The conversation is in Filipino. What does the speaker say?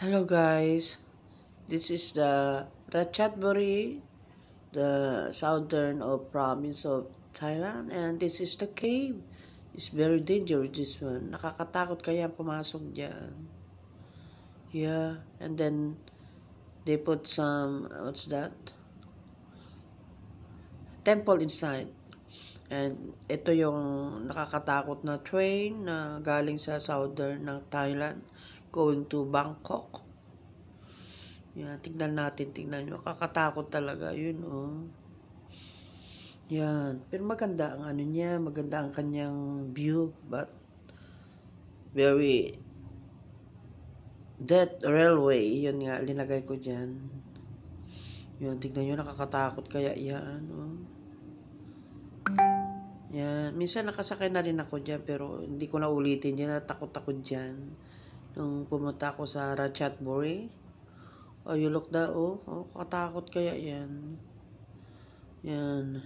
Hello guys, this is the Ratchaburi, the southern of province of Thailand, and this is the cave. It's very dangerous, this one. Nakakatakot kaya pumasok dyan. Yeah, and then they put some, what's that? Temple inside. And ito yung nakakatakot na train na galing sa southern ng Thailand going to Bangkok. Yan, tignan nyo. Kakatakot talaga, yun, oh. Yan. Pero maganda ang ano niya, maganda ang kanyang view, but very death railway, yun nga, linagay ko dyan. Yun, tignan nyo, nakakatakot kaya yan, oh. Yan, minsan nakasakay na rin ako dyan, pero hindi ko na ulitin dyan, natakot ako dyan. Nung pumunta ako sa Ratchaburi. Oh, you look that, oh, katakot kaya yan. Yan.